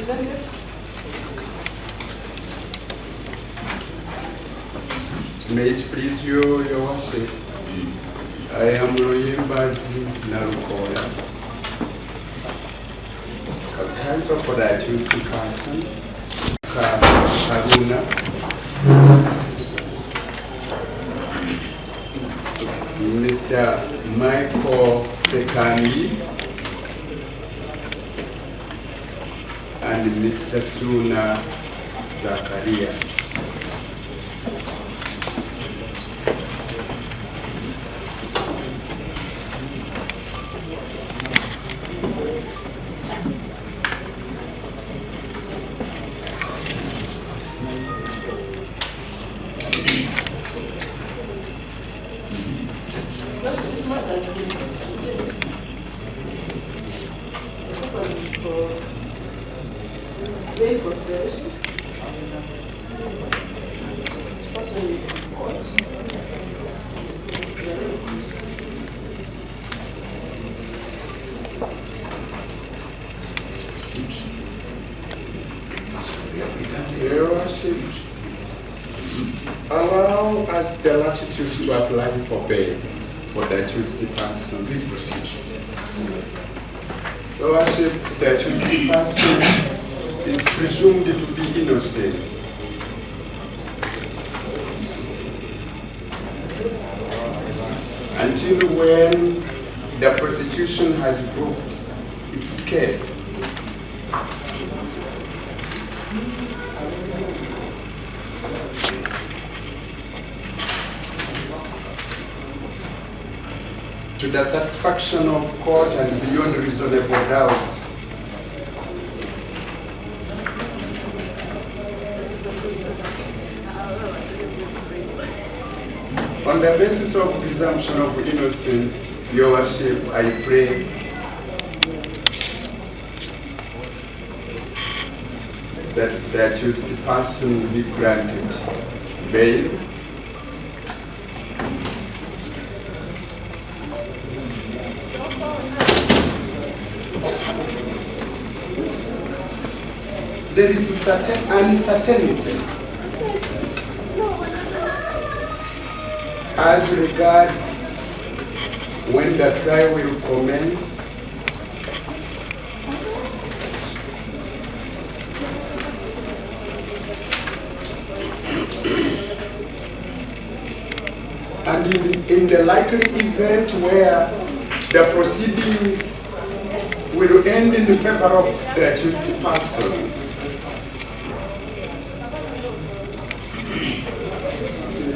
May it please you, your worship. I am Royimbazi Narukola. Counsel for the accused person, Karuna, Mr. Michael Sekani, and Mr. Suna Zakaria. Allow us the latitude to apply for bail for the accused person. Please proceed. Your worship, the accused person is presumed to be innocent. Until when the prosecution has proved its case. To the satisfaction of court and beyond reasonable doubt. On the basis of presumption of innocence, your worship, I pray that the accused person be granted bail there is a certain uncertainty as regards when the trial will commence, and in the likely event where the proceedings will end in favor of the accused person.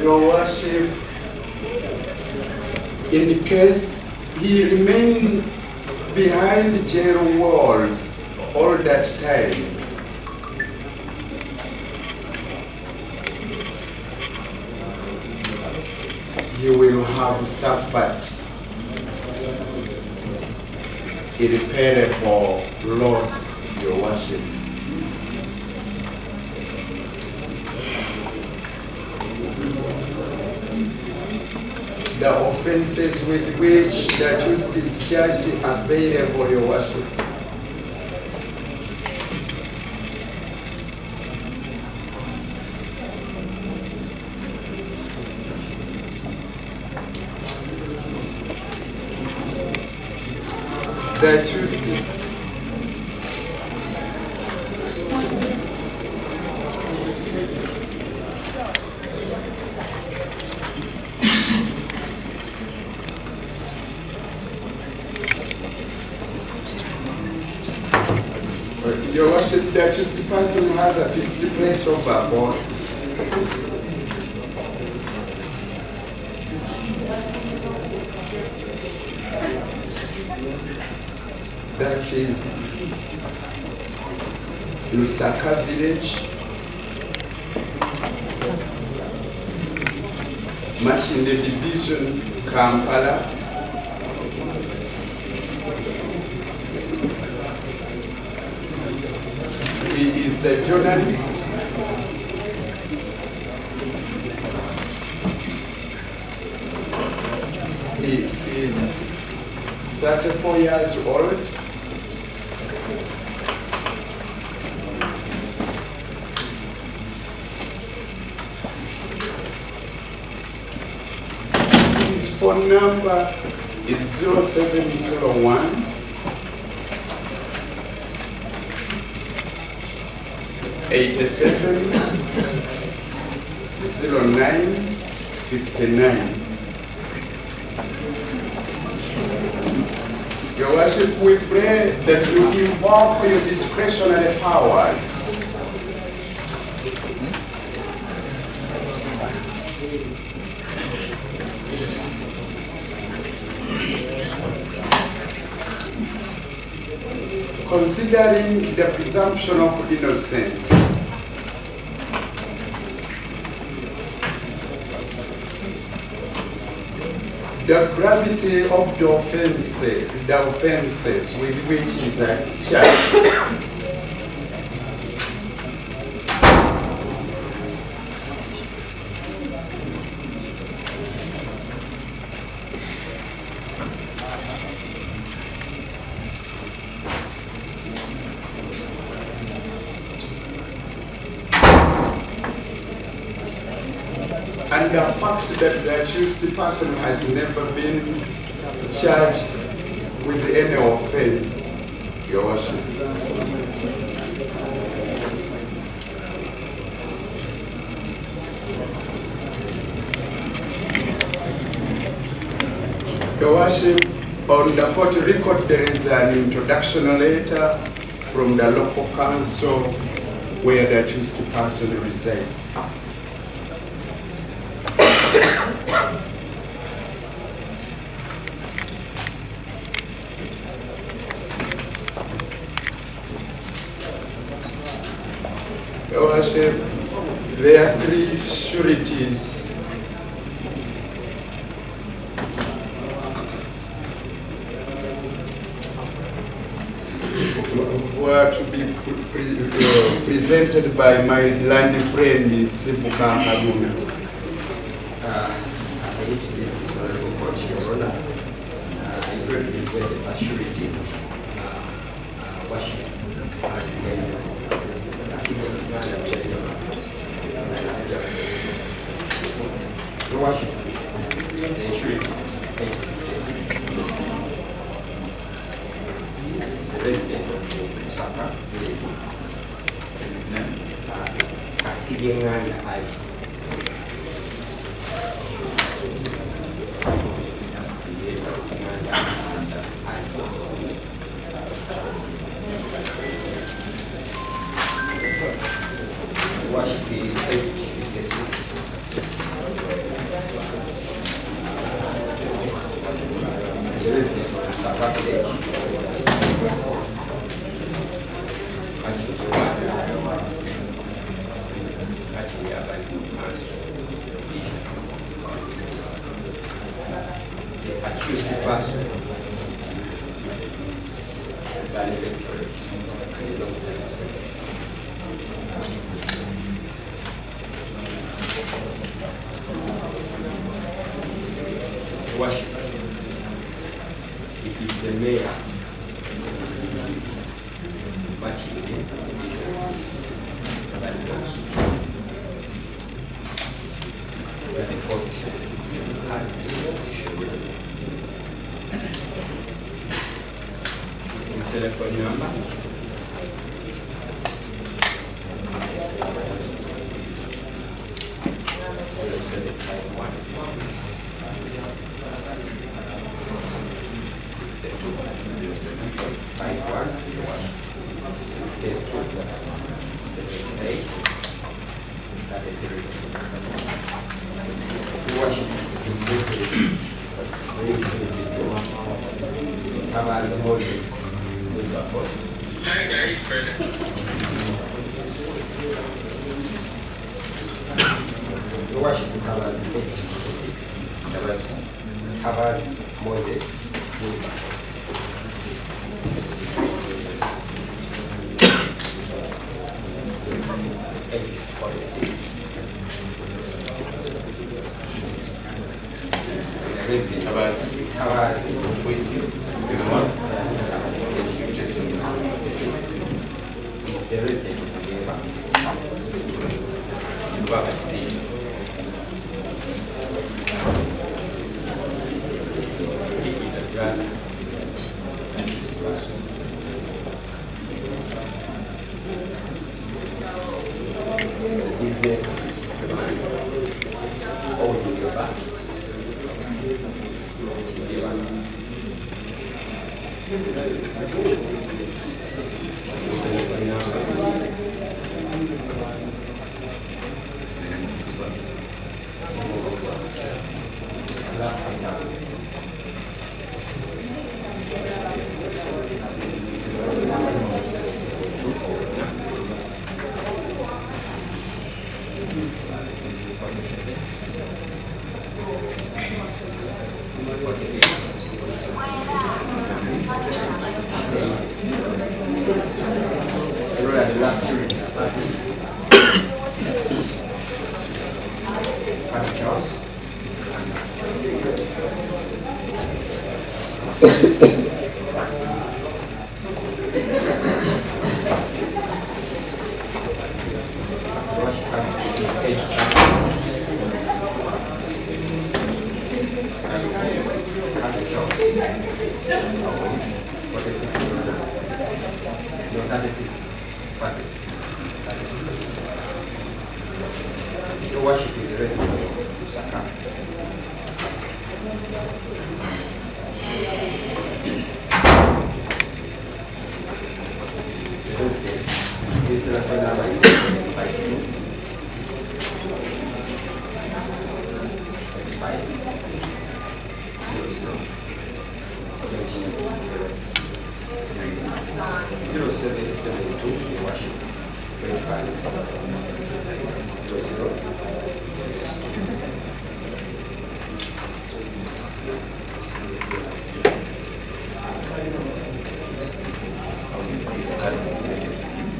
Your worship, in case he remains behind jail walls all that time, he will have suffered irreparable loss, your worship. The offenses with which the accused is charged are available, your worship. The accused Your worship, the accused person has a fixed place of abode. That is Lusaka village, much in the division Kampala. He is a journalist. He is 34 years old. phone number is 0701 87 0959. Your worship, we pray that you invoke your discretionary powers considering the presumption of innocence. The gravity of the offenses with which is charged. And the fact that the accused person has never been charged with any offense, Your Worship. Your Worship, on the court record there is an introduction letter from the local council where the accused person resides. Your Worship, there are 3 sureties were to be presented by my land friend Sibuka Haruna. I need to leave this honorable court, Your Honor. I represent a surety, worship, and then a civil man of Your Worship, the sureties, the resident of Saka, his name, a civil man of worship is 56. The resident of Sabbath Village. The accused person is an electorate. Worship. It is the mayor, but he did that also. Where the court has his telephone number. Moses with the force. Hi guys, The worship covers 86. Covers Moses with the force. Covers is one. It's a resident of the neighbor.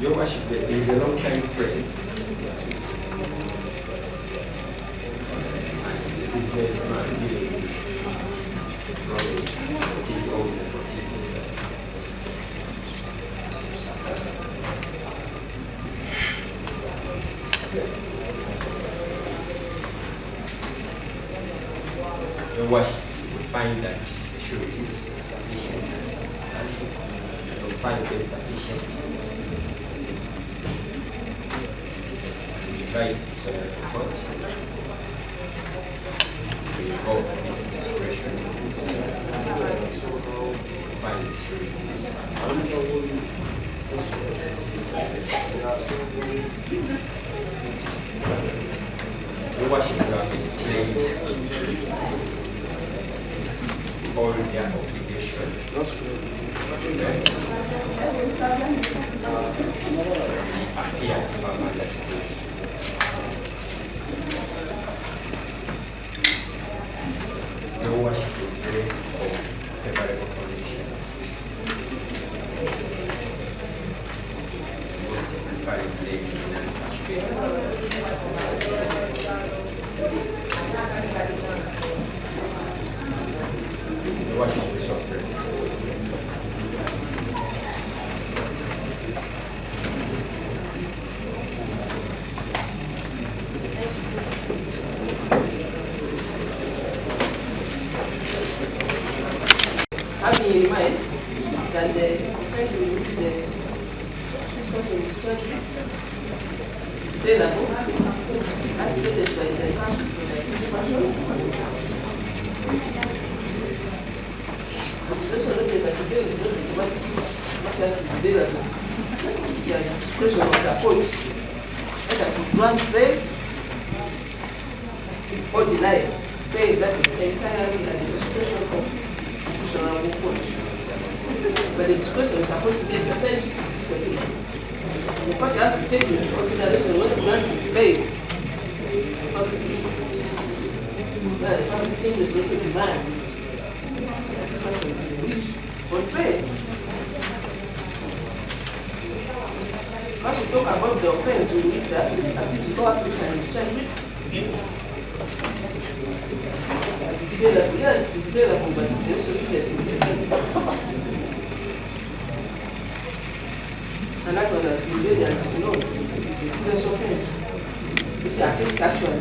Your worship, there is a long time frame. It's a businessman dealing with problems. He owns a possibility. Your worship, we find that the surety is sufficient and substantial. We find it sufficient. Right, so what? We invoke this discretion. Find the surety is the worship have explained all their obligation. Appear to have understood. No worship will pray for favorable condition. Most typically played in an the worship will suffer. Having in mind that the offense will reach the person destruction is available as stated by the council for the discussion. It is also noted that the bill is not what has to be available. The discretion of the court either to grant bail or deny bail. That is entirely at the discretion of court. But the discretion is supposed to be exercised to succeed. The court has to take into consideration whether granting bail public interest. Well, the public interest also demands which on bail. Once you talk about the offense, we need that accused go up and charge with. It's available, yes, it's available, but it's also serious in and that one has been made and it is known. It's a serious offense which affects actually.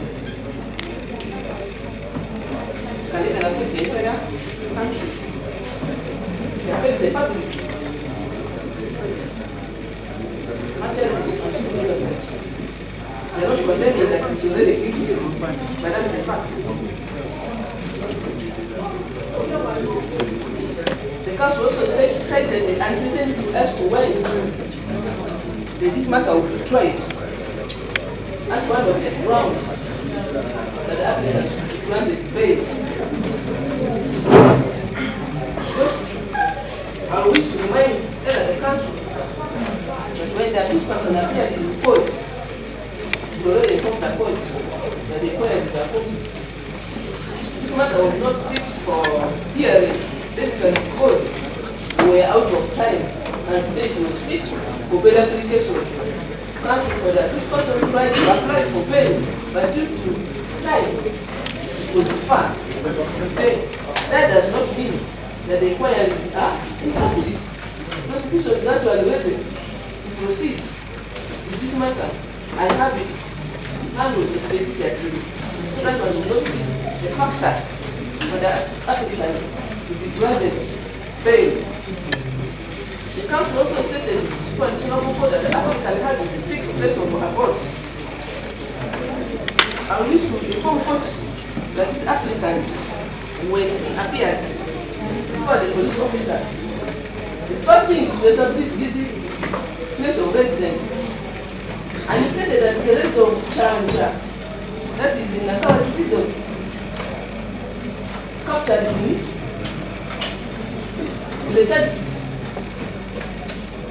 Can even affect the entire country. It affects the public. Much as it is consumed innocent. They are not contending that it is already guilty, but that's the fact. The council also says cited the uncertainty as to when this matter will be tried. That's one of the grounds that the applicant is granted bail. Because I wish to remind the country that when the accused person appears in court, we already informed the court that the court is appointed. This matter was not fixed for hearing. This was because we were out of time, and today it was fixed for bail application. Counsel for the accused person tried to apply for bail, but due to time, it was fast. That does not mean that the inquiries are incomplete. Prosecution is actually ready to proceed with this matter and have it handled expeditiously. So that one will not be a factor for the applicant to be granted bail. The counsel also stated for the Singapore court that the applicant has a fixed place of abode. I wish to inform court that this applicant, when he appeared before the police officer, the first thing is to establish his place of residence. And he stated that it's a residence of Chanja, that is in Ntambi prison, captured in the charge sheet.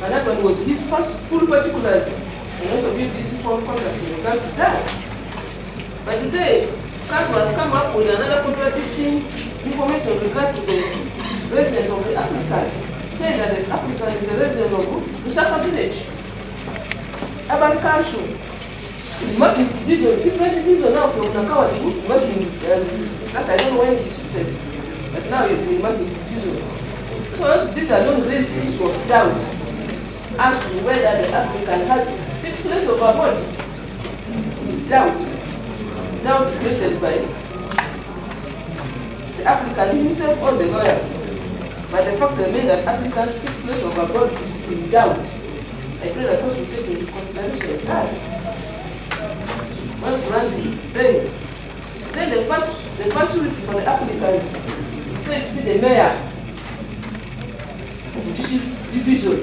And that one was his first full particulars, and also give this full contract in regard to that. But today, counsel has come up with another contradicting information with regard to the resident of the applicant, saying that the applicant is a resident of Lusaka village. Urban Council is making different division now from Nakawa to making, that's I don't know when he shifted, but now it's in making division. So these are not raised issue of doubt as to whether the applicant has fixed place of abode. Doubt created by the applicant himself or the lawyer. But the fact remains that applicant's fixed place of abode is in doubt. I pray that those will take into consideration that. Once granted bail, then the first route for the applicant is said to be the mayor of the division.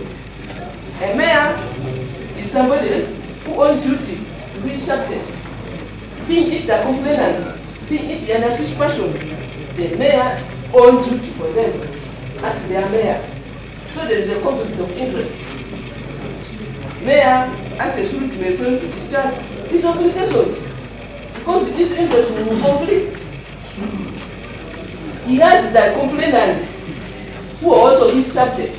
A mayor is somebody who owns duty to be subject. Being it the complainant, being it the accused person, the mayor owns duty for them as their mayor. So there is a conflict of interest. Mayor, as a suit may fail to discharge his obligations because his interest will conflict. He has the complainant who also is subject.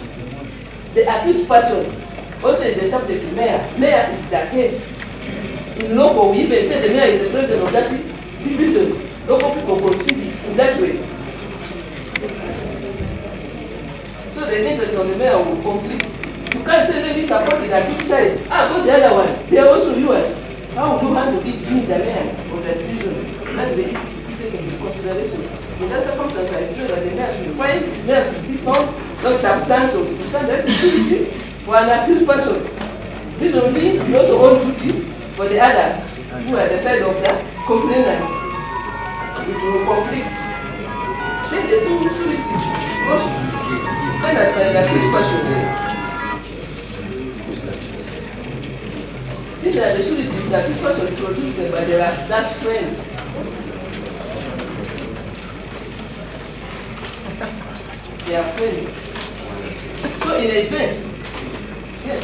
The accused person also is a subject to mayor. Mayor is the head. In local, we even say the mayor is the president of that division. Local people conceive it in that way. So the interest of the mayor will conflict. You can't say let me support the accused side. Go the other one. They are also yours. How will you handle it being the mayor of the division? That's the issue to be taken into consideration. In that circumstance, I feel that the mayor should find, mayor should be found not substantial to stand security for an accused person. This only we also own duty for the others who are the side of the complainant. It will conflict. Then the two switches goes when I find an accused person. These are the sureties that this person introduced them, but they are just friends. They are friends. So in an event, yes.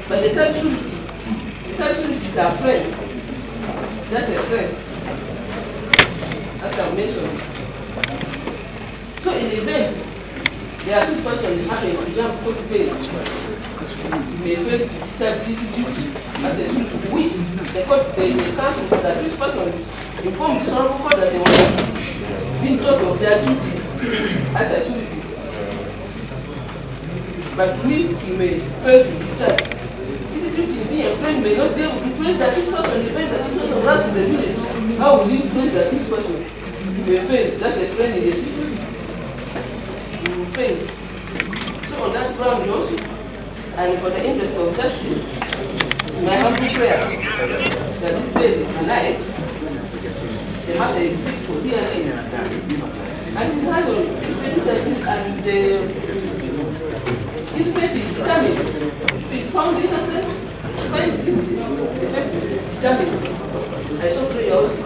But the third surety is our friend. That's a friend. As I mentioned. So in the event, the accused person is having to jump court bail. He may fail to discharge his duty as a suit which the counsel for the accused person informed the honorable court that they were being taught of their duties as a surety. But to me, he may fail to discharge. His duty being a friend may not be able to place the accused person in the event that the accused person runs to the village. How will you trace the accused person? He may fail. That's a friend in the city. He will fail. So on that ground also, and for the interest of justice, My humble prayer that this babe is alive, the matter is peaceful here and his handle is sensitive and his faith is determined. If he's found innocent, find guilty. The faith is determined. I so pray also.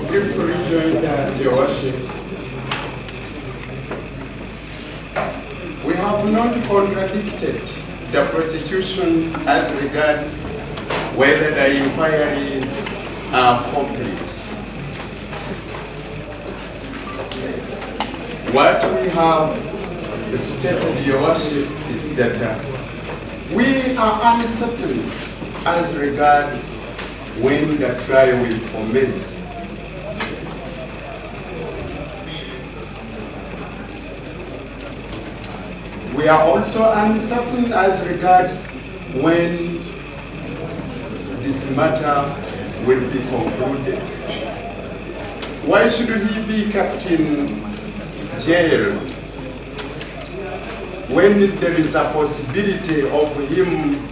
If we rejoin your worship, we have not contradicted the prosecution as regards whether the inquiries are complete. What we have stated, your worship, is that we are uncertain as regards when the trial will commence. We are also uncertain as regards when this matter will be concluded. Why should he be kept in jail when there is a possibility of him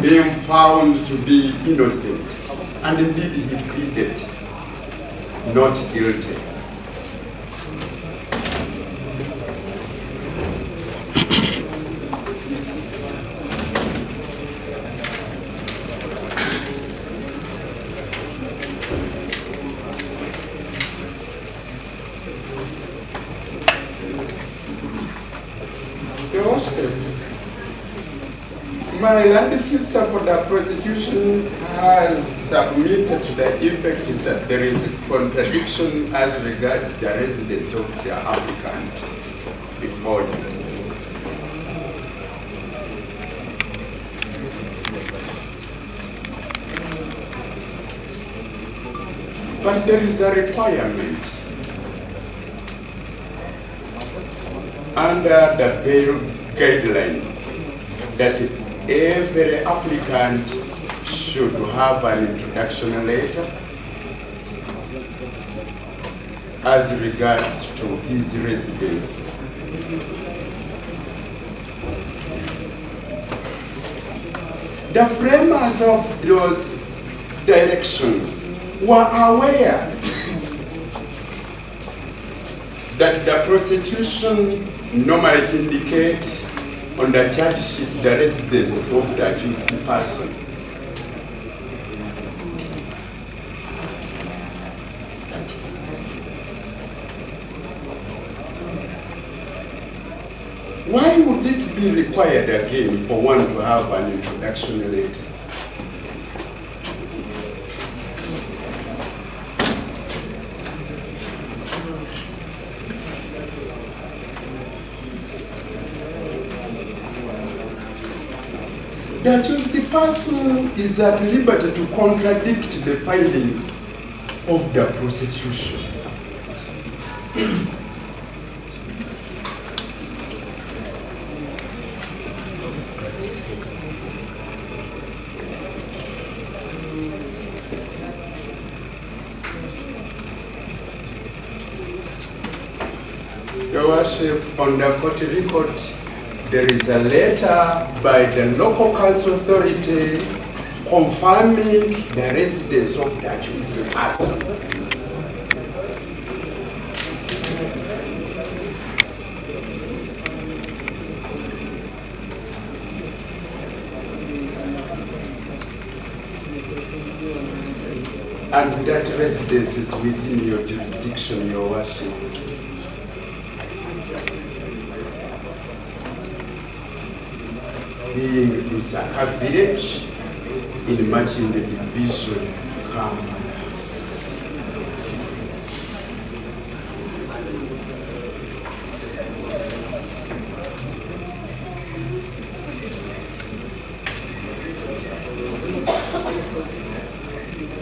being found to be innocent? And indeed he pleaded not guilty. My land sister for the prosecution has submitted to the effect that there is a contradiction as regards the residence of the applicant before you. But there is a requirement under the bail guidelines that every applicant should have an introduction letter as regards to his residence. The framers of those directions were aware that the prosecution normally indicates on the charge sheet the residence of the accused person. Why would it be required again for one to have an introduction letter? The accused person is at liberty to contradict the findings of the prosecution. Your Worship, on the court record, there is a letter by the local council authority confirming the residence of the accused person. And that residence is within your jurisdiction, Your Worship. Being Lusaka village in Machinga division, Kampala.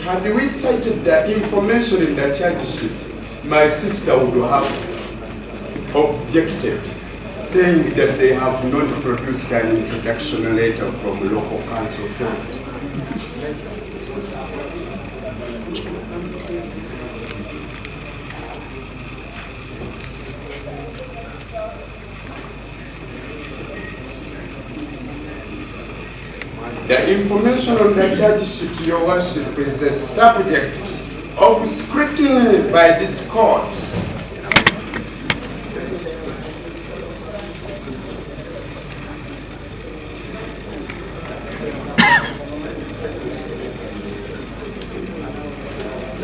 Had we cited the information in the charge sheet, my sister would have objected, saying that they have not produced an introduction letter from local council authority. The information on the charge sheet, Your Worship, is a subject of scrutiny by this court.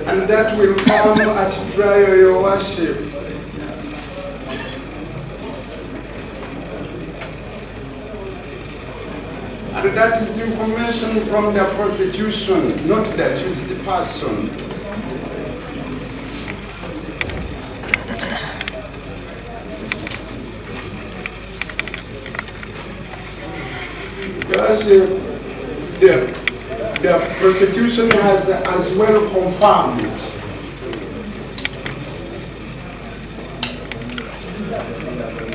And that will come at trial, Your Worship. And that is information from the prosecution, not the accused person. Because the prosecution has as well confirmed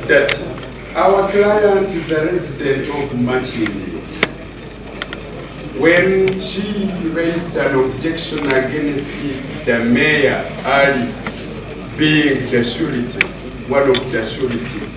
that our client is a resident of Machini. When she raised an objection against the mayor, Ali, being the surety, one of the sureties.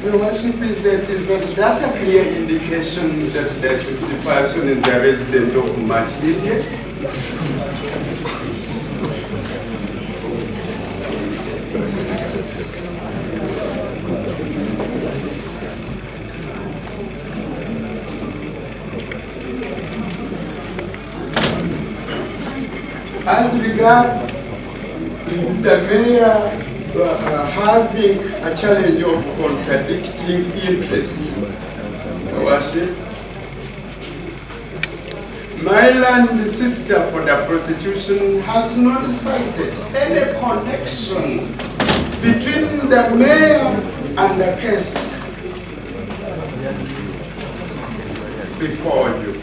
Your Worship, is that a clear indication that the accused person is a resident of Machini? As regards the mayor having a challenge of contradicting interest, Your Worship, my land sister for the prosecution has not cited any connection between the mayor and the case before you.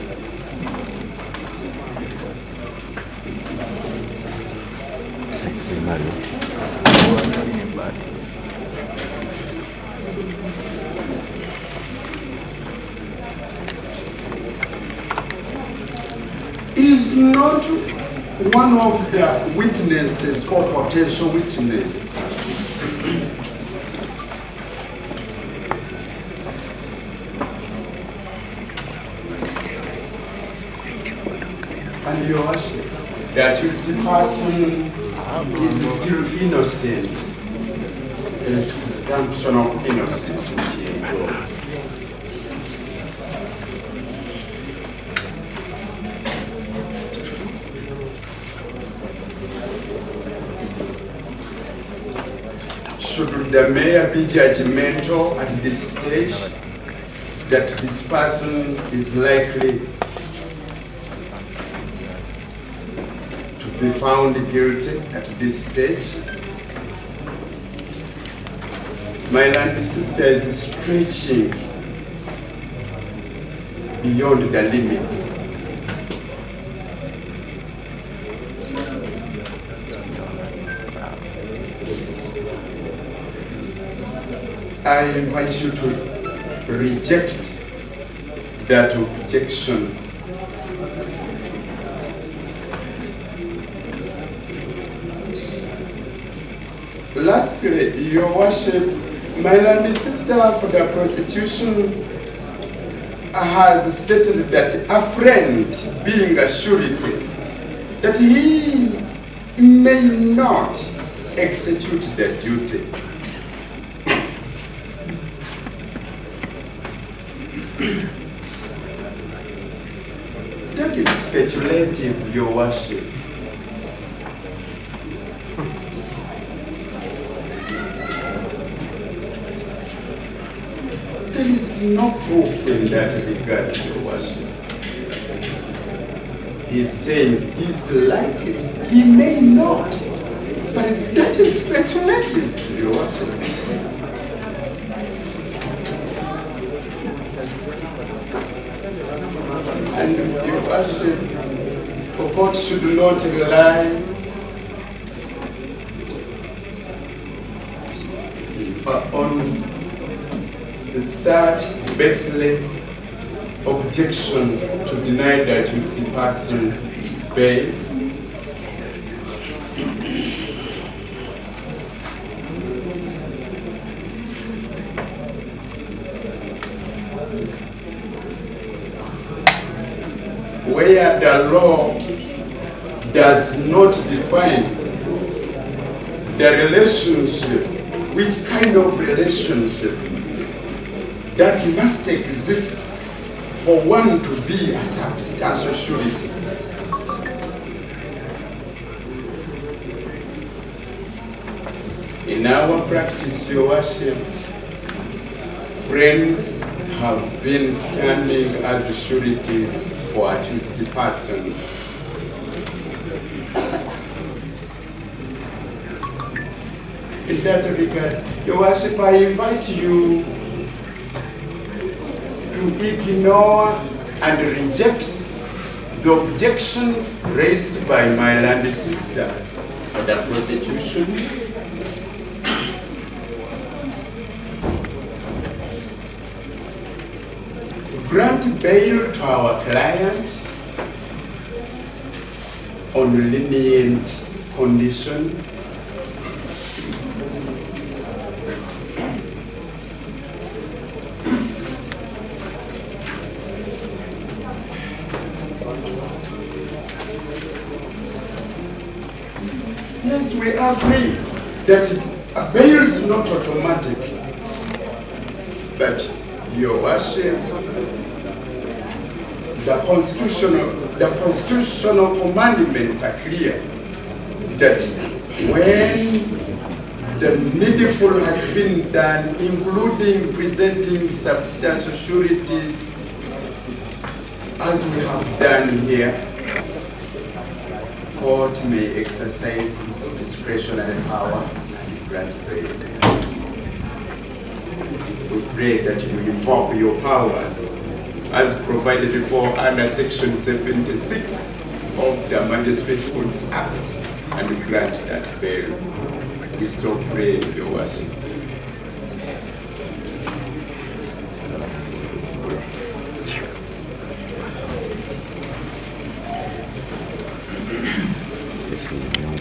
Is not one of the witnesses or potential witnesses. And Your Worship, the accused person is still innocent. There is presumption of innocence which he enjoys. Should the mayor be judgmental at this stage that this person is likely to be found guilty at this stage? My land sister is stretching beyond the limits. I invite you to reject that objection. Lastly, Your Worship, my land sister for the prosecution has stated that a friend, being a surety, that he may not execute the duty. That is speculative, Your Worship. There is no proof in that regard, Your Worship. He's saying he's likely, he may not, but that is speculative, Your Worship. And Your Worship, the court should not rely such baseless objection to deny the accused person bail. Where the law does not define the relationship, which kind of relationship that must exist for one to be a substantial surety. In our practice, Your Worship, friends have been standing as sureties for accused persons. In that regard, Your Worship, I invite you to ignore and reject the objections raised by my land sister for the prosecution. Grant bail to our client on lenient conditions. Yes, we agree that a bail is not automatic, but Your Worship, the constitutional commandments are clear that when the needful has been done, including presenting substantial sureties, as we have done here, court may exercise its discretionary powers and grant bail. We pray that you invoke your powers as provided for under Section 76 of the Magistrate Courts Act and grant that bail. We so pray, Your Worship. This is